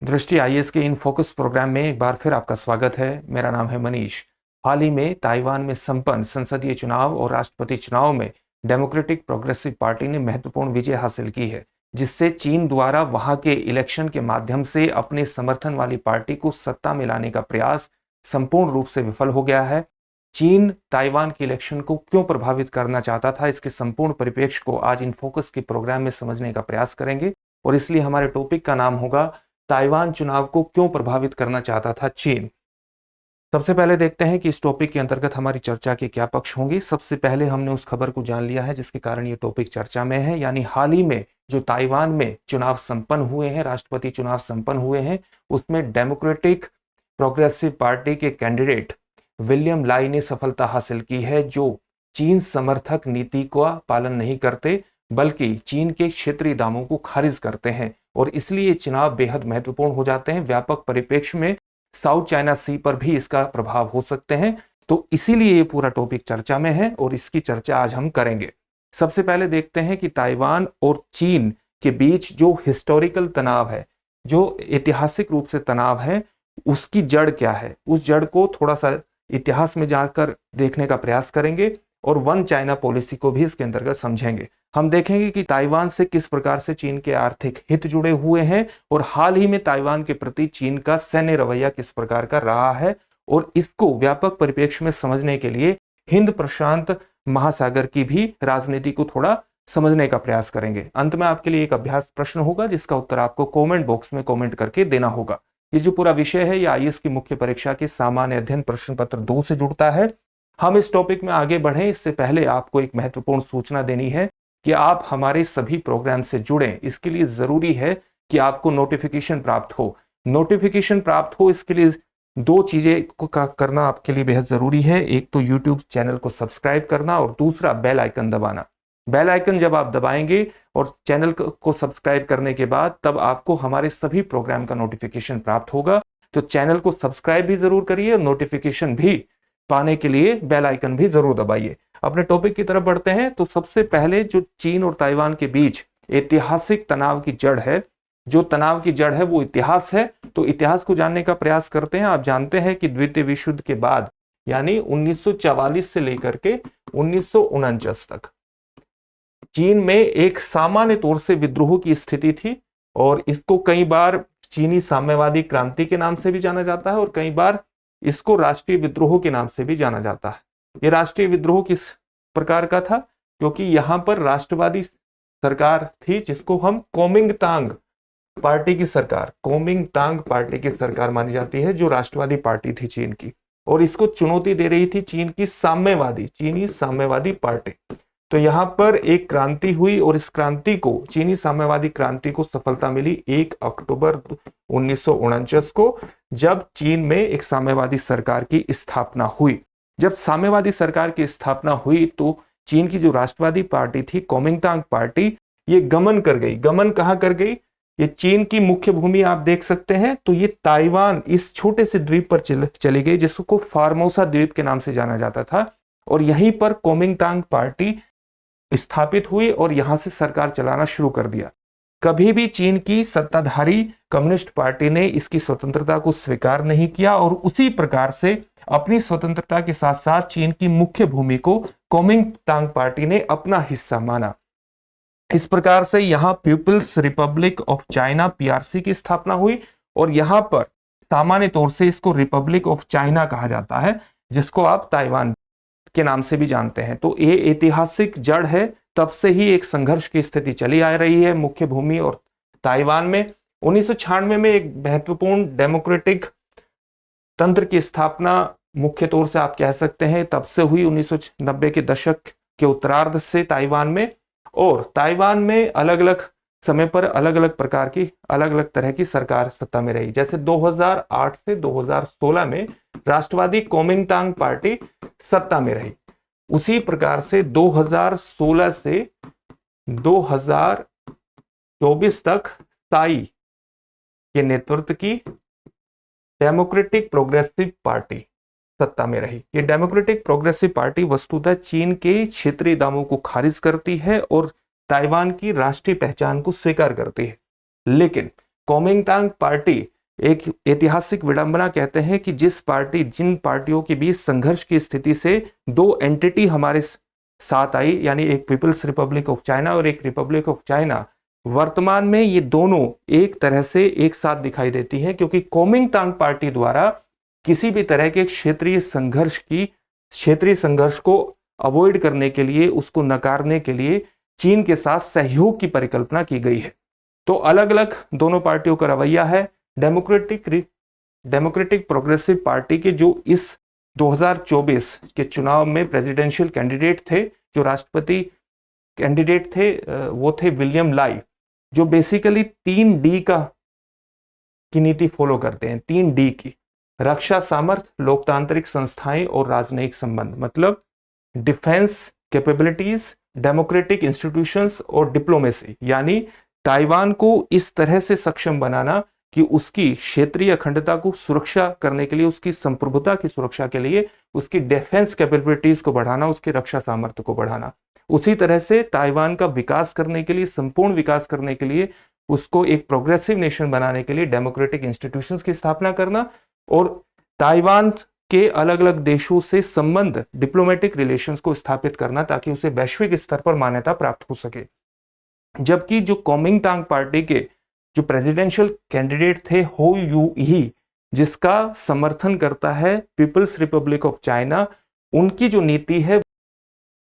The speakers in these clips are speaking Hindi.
दृष्टि आईएएस के इन फोकस प्रोग्राम में एक बार फिर आपका स्वागत है। मेरा नाम है मनीष। हाल ही में ताइवान में संपन्न संसदीय चुनाव और राष्ट्रपति चुनाव में डेमोक्रेटिक प्रोग्रेसिव पार्टी ने महत्वपूर्ण विजय हासिल की है, जिससे चीन द्वारा वहां के इलेक्शन के माध्यम से अपने समर्थन वाली पार्टी को सत्ता में लाने का प्रयास संपूर्ण रूप से विफल हो गया है। चीन ताइवान के इलेक्शन को क्यों प्रभावित करना चाहता था, इसके संपूर्ण परिप्रेक्ष्य को आज इन फोकस के प्रोग्राम में समझने का प्रयास करेंगे और इसलिए हमारे टॉपिक का नाम होगा ताइवान चुनाव को क्यों प्रभावित करना चाहता था चीन। सबसे पहले देखते हैं कि इस टॉपिक के अंतर्गत हमारी चर्चा के क्या पक्ष होंगे। सबसे पहले हमने उस खबर को जान लिया है जिसके कारण ये टॉपिक चर्चा में है, यानी हाल ही में जो ताइवान में चुनाव संपन्न हुए हैं, राष्ट्रपति चुनाव संपन्न हुए हैं, उसमें डेमोक्रेटिक प्रोग्रेसिव पार्टी के कैंडिडेट विलियम लाई ने सफलता हासिल की है, जो चीन समर्थक नीति का पालन नहीं करते बल्कि चीन के क्षेत्रीय दावों को खारिज करते हैं और इसलिए चुनाव बेहद महत्वपूर्ण हो जाते हैं। व्यापक परिप्रेक्ष्य में साउथ चाइना सी पर भी इसका प्रभाव हो सकते हैं, तो इसीलिए ये पूरा टॉपिक चर्चा में है और इसकी चर्चा आज हम करेंगे। सबसे पहले देखते हैं कि ताइवान और चीन के बीच जो हिस्टोरिकल तनाव है, जो ऐतिहासिक रूप से तनाव है, उसकी जड़ क्या है। उस जड़ को थोड़ा सा इतिहास में जाकर देखने का प्रयास करेंगे और वन चाइना पॉलिसी को भी इसके अंतर्गत समझेंगे। हम देखेंगे कि ताइवान से किस प्रकार से चीन के आर्थिक हित जुड़े हुए हैं और हाल ही में ताइवान के प्रति चीन का सैन्य रवैया किस प्रकार का रहा है, और इसको व्यापक परिप्रेक्ष्य में समझने के लिए हिंद प्रशांत महासागर की भी राजनीति को थोड़ा समझने का प्रयास करेंगे। अंत में आपके लिए एक अभ्यास प्रश्न होगा जिसका उत्तर आपको कॉमेंट बॉक्स में कॉमेंट करके देना होगा। ये जो पूरा विषय है, यह आईएएस की मुख्य परीक्षा के सामान्य अध्ययन प्रश्न पत्र 2 से जुड़ता है। हम इस टॉपिक में आगे बढ़ें इससे पहले आपको एक महत्वपूर्ण सूचना देनी है कि आप हमारे सभी प्रोग्राम से जुड़ें। इसके लिए जरूरी है कि आपको नोटिफिकेशन प्राप्त हो। नोटिफिकेशन प्राप्त हो इसके लिए 2 चीजें को करना आपके लिए बेहद जरूरी है। एक तो यूट्यूब चैनल को सब्सक्राइब करना और दूसरा बेल आइकन दबाना। बेल आइकन जब आप दबाएंगे और चैनल को सब्सक्राइब करने के बाद तब आपको हमारे सभी प्रोग्राम का नोटिफिकेशन प्राप्त होगा। तो चैनल को सब्सक्राइब भी जरूर करिए और नोटिफिकेशन भी पाने के लिए बेल आइकन भी जरूर दबाइए। अपने टॉपिक की तरफ बढ़ते हैं। तो सबसे पहले जो चीन और ताइवान के बीच ऐतिहासिक तनाव की जड़ है, जो तनाव की जड़ है वो इतिहास है। तो इतिहास को जानने का प्रयास करते हैं। आप जानते हैं कि द्वितीय विश्व युद्ध के बाद यानी 1944 से लेकर के 1949 तक चीन में एक सामान्य तौर से विद्रोह की स्थिति थी और इसको कई बार चीनी साम्यवादी क्रांति के नाम से भी जाना जाता है और कई बार इसको राष्ट्रीय विद्रोह के नाम से भी जाना जाता है। यह राष्ट्रीय विद्रोह किस प्रकार का था, क्योंकि यहां पर राष्ट्रवादी सरकार थी जिसको हम कोमिंगतांग पार्टी की सरकार, कोमिंगतांग पार्टी की सरकार मानी जाती है, जो राष्ट्रवादी पार्टी थी चीन की, और इसको चुनौती दे रही थी चीन की चीनी साम्यवादी पार्टी। तो यहां पर एक क्रांति हुई और इस क्रांति को, चीनी साम्यवादी क्रांति को सफलता मिली 1 अक्टूबर 1949 को, जब चीन में एक साम्यवादी सरकार की स्थापना हुई। जब साम्यवादी सरकार की स्थापना हुई तो चीन की जो राष्ट्रवादी पार्टी थी, कोमिंगतांग पार्टी, ये गमन कर गई। गमन कहां कर गई? ये चीन की मुख्य भूमि आप देख सकते हैं। तो ये ताइवान, इस छोटे से द्वीप पर चली गई जिसको फार्मोसा द्वीप के नाम से जाना जाता था, और यहीं पर कोमिंगतांग पार्टी स्थापित हुई और यहां से सरकार चलाना शुरू कर दिया। कभी भी चीन की सत्ताधारी कम्युनिस्ट पार्टी ने इसकी स्वतंत्रता को स्वीकार नहीं किया और उसी प्रकार से अपनी स्वतंत्रता के साथ साथ चीन की मुख्य भूमि को कोमिंगतांग पार्टी ने अपना हिस्सा माना। इस प्रकार से यहां people's republic of China PRC की स्थापना हुई और यहां पर सामान्य तौर से इसको रिपब्लिक ऑफ चाइना कहा जाता है, जिसको आप ताइवान के नाम से भी जानते हैं। तो ये ऐतिहासिक जड़ है। तब से ही एक संघर्ष की स्थिति चली आ रही है मुख्य भूमि और ताइवान में। 1996 में एक महत्वपूर्ण डेमोक्रेटिक तंत्र की स्थापना मुख्य तौर से आप कह सकते हैं तब से हुई, 1990 के दशक के उत्तरार्ध से ताइवान में। और ताइवान में अलग अलग समय पर अलग अलग प्रकार की, अलग अलग तरह की सरकार सत्ता में रही। जैसे 2008 से 2016 में राष्ट्रवादी कोमिंगतांग पार्टी सत्ता में रही, उसी प्रकार से 2016 से 2024 तक ताई के नेतृत्व की डेमोक्रेटिक प्रोग्रेसिव पार्टी सत्ता में रही। ये डेमोक्रेटिक प्रोग्रेसिव पार्टी वस्तुतः चीन के क्षेत्रीय दावों को खारिज करती है और ताइवान की राष्ट्रीय पहचान को स्वीकार करती है। लेकिन कोमिंगतांग पार्टी एक ऐतिहासिक विडंबना कहते हैं कि जिन पार्टियों के बीच संघर्ष की स्थिति से दो एंटिटी हमारे साथ आई, यानी एक पीपल्स रिपब्लिक ऑफ चाइना और एक रिपब्लिक ऑफ चाइना, वर्तमान में ये दोनों एक तरह से एक साथ दिखाई देती हैं, क्योंकि कुओमिंगतांग पार्टी द्वारा किसी भी तरह के क्षेत्रीय संघर्ष को अवॉइड करने के लिए, उसको नकारने के लिए चीन के साथ सहयोग की परिकल्पना की गई है। तो अलग अलग दोनों पार्टियों का रवैया है। डेमोक्रेटिक प्रोग्रेसिव पार्टी के जो इस 2024 के चुनाव में प्रेसिडेंशियल कैंडिडेट थे, जो राष्ट्रपति कैंडिडेट थे, वो थे विलियम लाई, जो बेसिकली 3D की नीति फॉलो करते हैं। 3D की: रक्षा सामर्थ्य, लोकतांत्रिक संस्थाएं और राजनयिक संबंध। मतलब डिफेंस कैपेबिलिटीज, डेमोक्रेटिक इंस्टीट्यूशंस और डिप्लोमेसी। यानी ताइवान को इस तरह से सक्षम बनाना कि उसकी क्षेत्रीय अखंडता को सुरक्षा करने के लिए, उसकी संप्रभुता की सुरक्षा के लिए उसकी डिफेंस कैपेबिलिटीज को बढ़ाना, उसके रक्षा सामर्थ्य को बढ़ाना। उसी तरह से ताइवान का विकास करने के लिए, संपूर्ण विकास करने के लिए, उसको एक प्रोग्रेसिव नेशन बनाने के लिए डेमोक्रेटिक इंस्टीट्यूशंस की स्थापना करना और ताइवान के अलग अलग देशों से संबंध, डिप्लोमेटिक रिलेशंस को स्थापित करना, ताकि उसे वैश्विक स्तर पर मान्यता प्राप्त हो सके। जबकि जो कुओमिंगतांग पार्टी के जो प्रेसिडेंशियल कैंडिडेट थे हो यू ही, जिसका समर्थन करता है पीपल्स रिपब्लिक ऑफ चाइना, उनकी जो नीति है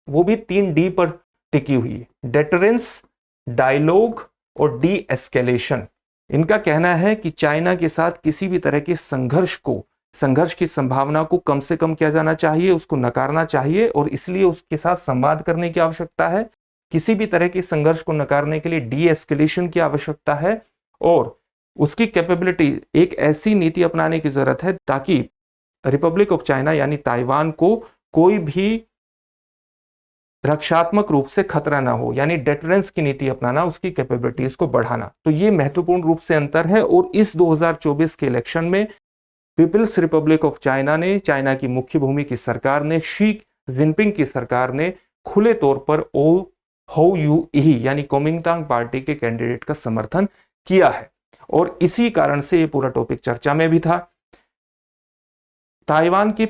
वो भी 3D पर टिकी हुई है: डेटरेंस, डायलॉग और डी एस्केलेशन। इनका कहना है कि चाइना के साथ किसी भी तरह के संघर्ष की संभावना को कम से कम किया जाना चाहिए, उसको नकारना चाहिए, और इसलिए उसके साथ संवाद करने की आवश्यकता है। किसी भी तरह के संघर्ष को नकारने के लिए डी एस्केलेशन की आवश्यकता है, और उसकी कैपेबिलिटी, एक ऐसी नीति अपनाने की जरूरत है ताकि रिपब्लिक ऑफ चाइना यानी ताइवान को कोई भी रक्षात्मक रूप से खतरा ना हो, यानी डेटरेंस की नीति अपनाना, उसकी कैपेबिलिटीज को बढ़ाना। तो ये महत्वपूर्ण रूप से अंतर है। और इस 2024 के इलेक्शन में पीपल्स रिपब्लिक ऑफ चाइना ने, चाइना की मुख्य भूमि की सरकार ने, शी जिनपिंग की सरकार ने खुले तौर पर हो यू ही यानी कुओमिंगतांग पार्टी के कैंडिडेट का समर्थन किया है। और इसी कारण से ये पूरा टॉपिक चर्चा में भी था। ताइवान की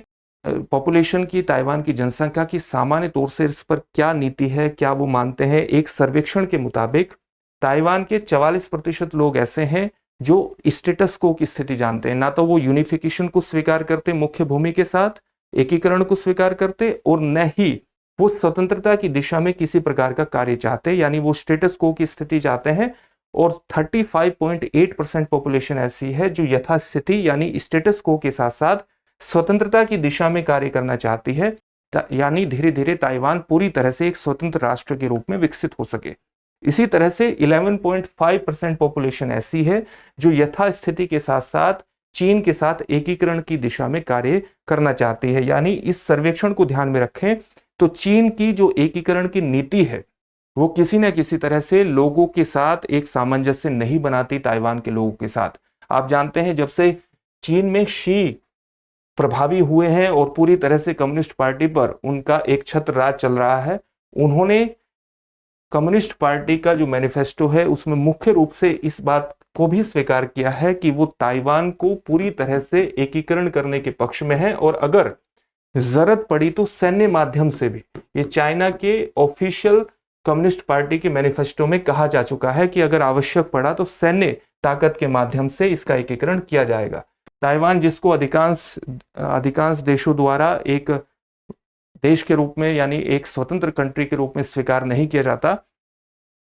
पॉपुलेशन की, ताइवान की जनसंख्या की सामान्य तौर से इस पर क्या नीति है, क्या वो मानते हैं? एक सर्वेक्षण के मुताबिक ताइवान के 44% लोग ऐसे हैं जो स्टेटस को की स्थिति जानते हैं। ना तो वो यूनिफिकेशन को स्वीकार करते, मुख्य भूमि के साथ एकीकरण को स्वीकार करते, और न ही वो स्वतंत्रता की दिशा में किसी प्रकार का कार्य चाहते, यानी वो स्टेटस को की स्थिति चाहते हैं। और 35.8% पॉपुलेशन ऐसी है जो यथास्थिति यानी स्टेटस को के साथ साथ स्वतंत्रता की दिशा में कार्य करना चाहती है, यानी धीरे धीरे ताइवान पूरी तरह से एक स्वतंत्र राष्ट्र के रूप में विकसित हो सके। इसी तरह से 11.5% पॉपुलेशन ऐसी है जो यथास्थिति के साथ साथ चीन के साथ एकीकरण की दिशा में कार्य करना चाहती है। यानी इस सर्वेक्षण को ध्यान में रखें तो चीन की जो एकीकरण की नीति है वो किसी न किसी तरह से लोगों के साथ एक सामंजस्य नहीं बनाती, ताइवान के लोगों के साथ। आप जानते हैं जब से चीन में शी प्रभावी हुए हैं और पूरी तरह से कम्युनिस्ट पार्टी पर उनका एक छत्र राज चल रहा है, उन्होंने कम्युनिस्ट पार्टी का जो मैनिफेस्टो है उसमें मुख्य रूप से इस बात को भी स्वीकार किया है कि वो ताइवान को पूरी तरह से एकीकरण करने के पक्ष में है, और अगर जरूरत पड़ी तो सैन्य माध्यम से भी। ये चाइना के ऑफिशियल कम्युनिस्ट पार्टी के मैनिफेस्टो में कहा जा चुका है कि अगर आवश्यक पड़ा तो सैन्य ताकत के माध्यम से इसका एकीकरण किया जाएगा। ताइवान, जिसको अधिकांश देशों द्वारा एक देश के रूप में यानी एक स्वतंत्र कंट्री के रूप में स्वीकार नहीं किया जाता,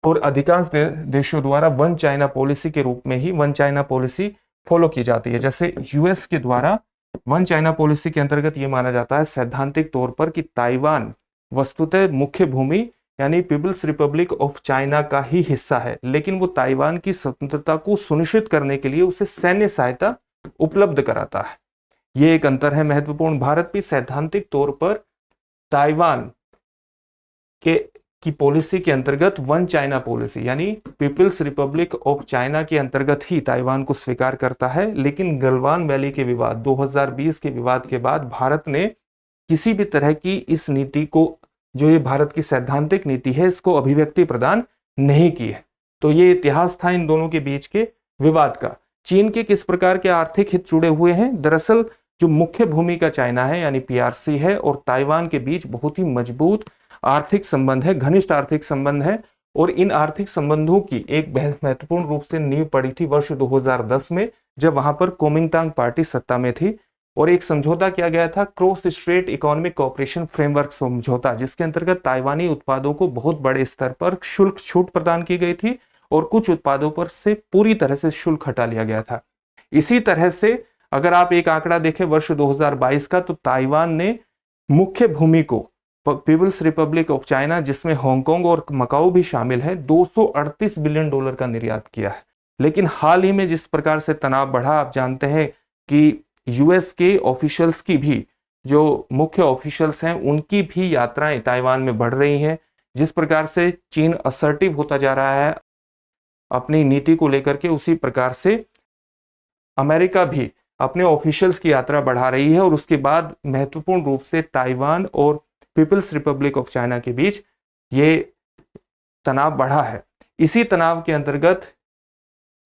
और अधिकांश देशों द्वारा वन चाइना पॉलिसी के रूप में ही वन चाइना पॉलिसी फॉलो की जाती है। जैसे यूएस के द्वारा वन चाइना पॉलिसी के अंतर्गत यह माना जाता है सैद्धांतिक तौर पर कि ताइवान वस्तुतः मुख्य भूमि यानी पीपल्स रिपब्लिक ऑफ चाइना का ही हिस्सा है, लेकिन वो ताइवान की स्वतंत्रता को सुनिश्चित करने के लिए उसे सैन्य सहायता उपलब्ध कराता है। ये एक अंतर है महत्वपूर्ण। भारत भी सैद्धांतिक तौर पर ताइवान की पॉलिसी के अंतर्गत वन चाइना पॉलिसी यानी पीपल्स रिपब्लिक ऑफ चाइना के अंतर्गत ही ताइवान को स्वीकार करता है। लेकिन गलवान वैली के विवाद 2020 के विवाद के बाद भारत ने किसी भी तरह की इस नीति को, जो ये भारत की सैद्धांतिक नीति है, इसको अभिव्यक्ति प्रदान नहीं की है। तो ये इतिहास था इन दोनों के बीच के विवाद का। चीन के किस प्रकार के आर्थिक हित जुड़े हुए हैं? दरअसल जो मुख्य भूमिका चाइना है यानी पीआरसी है और ताइवान के बीच बहुत ही मजबूत आर्थिक संबंध है, घनिष्ठ आर्थिक संबंध है। और इन आर्थिक संबंधों की एक महत्वपूर्ण रूप से नींव पड़ी थी वर्ष 2010 में, जब वहां पर कोमिंगतांग पार्टी सत्ता में थी और एक समझौता किया गया था, cross straight economic cooperation framework समझौता, जिसके अंतर्गत ताइवानी उत्पादों को बहुत बड़े स्तर पर शुल्क छूट प्रदान की गई थी और कुछ उत्पादों पर से पूरी तरह से शुल्क हटा लिया गया था। इसी तरह से अगर आप एक आंकड़ा देखें वर्ष 2022 का, तो ताइवान ने मुख्य भूमि को पीपल्स रिपब्लिक ऑफ चाइना, जिसमें हांगकांग और मकाऊ भी शामिल है, 238 बिलियन डॉलर का निर्यात किया है। लेकिन हाल ही में जिस प्रकार से तनाव बढ़ा, आप जानते हैं कि यूएस के ऑफिशियल्स की भी, जो मुख्य ऑफिशियल्स हैं, उनकी भी यात्राएं ताइवान में बढ़ रही हैं। जिस प्रकार से चीन असर्टिव होता जा रहा है अपनी नीति को लेकर के, उसी प्रकार से अमेरिका भी अपने ऑफिशियल्स की यात्रा बढ़ा रही है और उसके बाद महत्वपूर्ण रूप से ताइवान और पीपल्स रिपब्लिक ऑफ चाइना के बीच ये तनाव बढ़ा है। इसी तनाव के अंतर्गत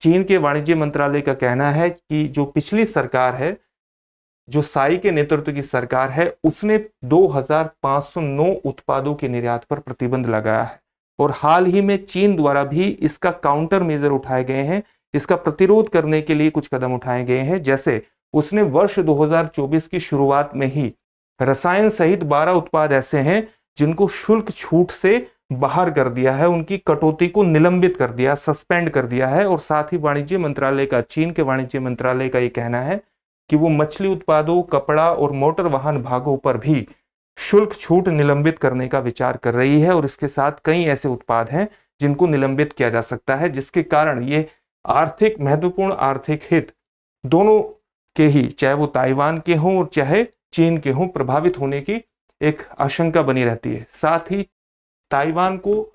चीन के वाणिज्य मंत्रालय का कहना है कि जो पिछली सरकार है, जो साई के नेतृत्व की सरकार है, उसने 2509 उत्पादों के निर्यात पर प्रतिबंध लगाया है और हाल ही में चीन द्वारा भी इसका काउंटर मेजर उठाए गए हैं, इसका प्रतिरोध करने के लिए कुछ कदम उठाए गए हैं। जैसे उसने वर्ष 2024 की शुरुआत में ही रसायन सहित 12 उत्पाद ऐसे हैं जिनको शुल्क छूट से बाहर कर दिया है, उनकी कटौती को निलंबित कर दिया, सस्पेंड कर दिया है। और साथ ही वाणिज्य मंत्रालय का, चीन के वाणिज्य मंत्रालय का ये कहना है कि वो मछली उत्पादों, कपड़ा और मोटर वाहन भागों पर भी शुल्क छूट निलंबित करने का विचार कर रही है और इसके साथ कई ऐसे उत्पाद हैं जिनको निलंबित किया जा सकता है, जिसके कारण ये आर्थिक, महत्वपूर्ण आर्थिक हित दोनों के ही, चाहे वो ताइवान के हों और चाहे चीन के हों, प्रभावित होने की एक आशंका बनी रहती है। साथ ही ताइवान को,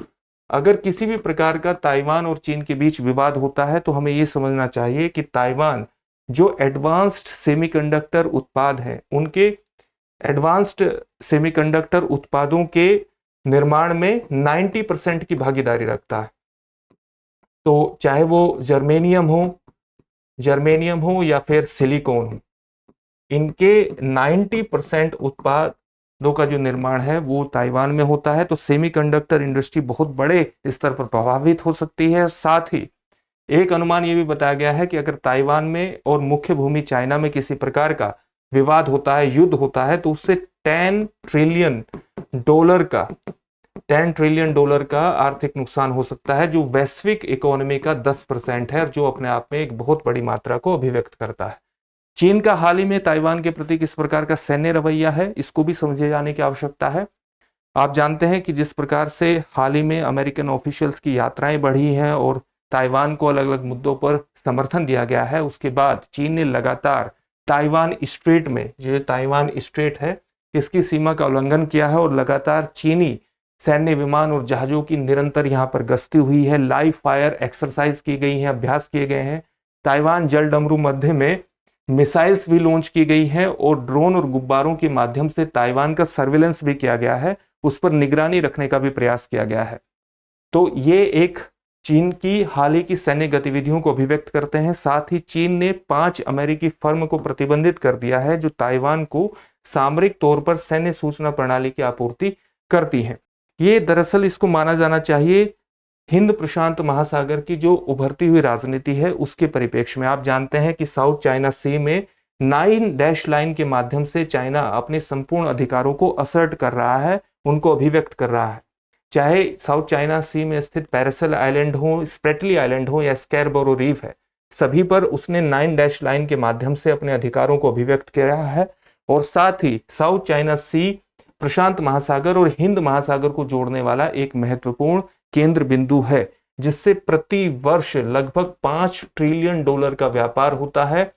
अगर किसी भी प्रकार का ताइवान और चीन के बीच विवाद होता है तो हमें यह समझना चाहिए कि ताइवान जो एडवांस्ड सेमीकंडक्टर उत्पाद है, उनके एडवांस्ड सेमीकंडक्टर उत्पादों के निर्माण में 90% की भागीदारी रखता है। तो चाहे वो जर्मेनियम हो या फिर सिलिकॉन हो, इनके 90% उत्पादों का जो निर्माण है वो ताइवान में होता है। तो सेमीकंडक्टर इंडस्ट्री बहुत बड़े स्तर पर प्रभावित हो सकती है। साथ ही एक अनुमान ये भी बताया गया है कि अगर ताइवान में और मुख्य भूमि चाइना में किसी प्रकार का विवाद होता है, युद्ध होता है, तो उससे 10 ट्रिलियन डॉलर का आर्थिक नुकसान हो सकता है, जो वैश्विक इकोनॉमी का 10% है और जो अपने आप में एक बहुत बड़ी मात्रा को अभिव्यक्त करता है। चीन का हाल ही में ताइवान के प्रति किस प्रकार का सैन्य रवैया है, इसको भी समझे जाने की आवश्यकता है। आप जानते हैं कि जिस प्रकार से हाल ही में अमेरिकन ऑफिशियल्स की यात्राएं बढ़ी हैं और ताइवान को अलग अलग मुद्दों पर समर्थन दिया गया है, उसके बाद चीन ने लगातार ताइवान स्ट्रेट में, जो ताइवान स्ट्रेट है, इसकी सीमा का उल्लंघन किया है और लगातार चीनी सैन्य विमान और जहाजों की निरंतर यहां पर गश्ती हुई है, लाइव फायर एक्सरसाइज की गई हैं, अभ्यास किए गए हैं। ताइवान जलडमरू मध्य में मिसाइल्स भी लॉन्च की गई हैं और ड्रोन और गुब्बारों के माध्यम से ताइवान का सर्विलेंस भी किया गया है, उस पर निगरानी रखने का भी प्रयास किया गया है। तो ये एक चीन की हाल ही की सैन्य गतिविधियों को अभिव्यक्त करते हैं। साथ ही चीन ने 5 अमेरिकी फर्म को प्रतिबंधित कर दिया है जो ताइवान को सामरिक तौर पर सैन्य सूचना प्रणाली की आपूर्ति करती हैं। ये दरअसल इसको माना जाना चाहिए हिंद प्रशांत महासागर की जो उभरती हुई राजनीति है उसके परिप्रेक्ष्य में। आप जानते हैं कि साउथ चाइना सी में 9 डैश लाइन के माध्यम से चाइना अपने संपूर्ण अधिकारों को असर्ट कर रहा है, उनको अभिव्यक्त कर रहा है। चाहे साउथ चाइना सी में स्थित पैरासेल आइलैंड हो, स्प्रेटली आइलैंड हो या स्कैरबरो रीफ है, सभी पर उसने 9 डैश लाइन के माध्यम से अपने अधिकारों को अभिव्यक्त किया है। और साथ ही साउथ चाइना सी प्रशांत महासागर और हिंद महासागर को जोड़ने वाला एक महत्वपूर्ण केंद्र बिंदु है, जिससे प्रति वर्ष लगभग 5 ट्रिलियन डॉलर का व्यापार होता है,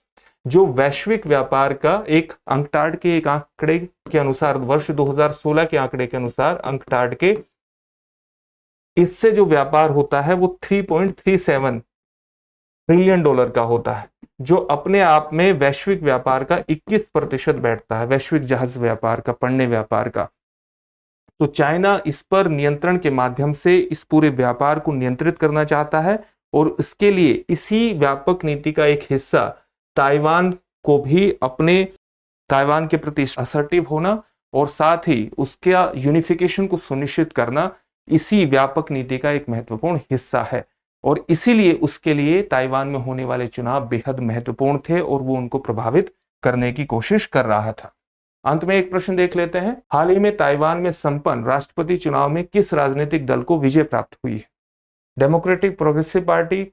जो वैश्विक व्यापार का एक अंकटाड के एक आंकड़े के अनुसार, वर्ष 2016 के आंकड़े के अनुसार अंकटाड के, इससे जो व्यापार होता है वो 3.37 ट्रिलियन डॉलर का होता है, जो अपने आप में वैश्विक व्यापार का 21% बैठता है, वैश्विक जहाज व्यापार का, पण्य व्यापार का। तो चाइना इस पर नियंत्रण के माध्यम से इस पूरे व्यापार को नियंत्रित करना चाहता है और इसके लिए इसी व्यापक नीति का एक हिस्सा ताइवान को भी अपने ताइवान के प्रति असर्टिव होना और साथ ही उसका यूनिफिकेशन को सुनिश्चित करना इसी व्यापक नीति का एक महत्वपूर्ण हिस्सा है। और इसीलिए उसके लिए ताइवान में होने वाले चुनाव बेहद महत्वपूर्ण थे और वो उनको प्रभावित करने की कोशिश कर रहा था। अंत में एक प्रश्न देख लेते हैं, हाल ही में ताइवान में संपन्न राष्ट्रपति चुनाव में किस राजनीतिक दल को विजय प्राप्त हुई है? Democratic Progressive Party,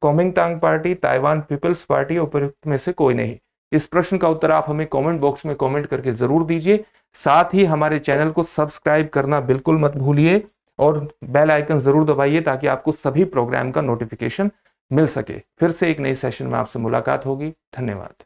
Kuomintang Party, Taiwan People's Party, उपयुक्त में से कोई नहीं? इस प्रश्न का उत्तर आप हमें कमेंट बॉक्स में कमेंट करके जरूर दीजिए। साथ ही हमारे चैनल को सब्सक्राइब करना बिल्कुल मत भूलिए और बेल आइकन जरूर दबाइए ताकि आपको सभी प्रोग्राम का नोटिफिकेशन मिल सके। फिर से एक नए सेशन में आपसे मुलाकात होगी। धन्यवाद।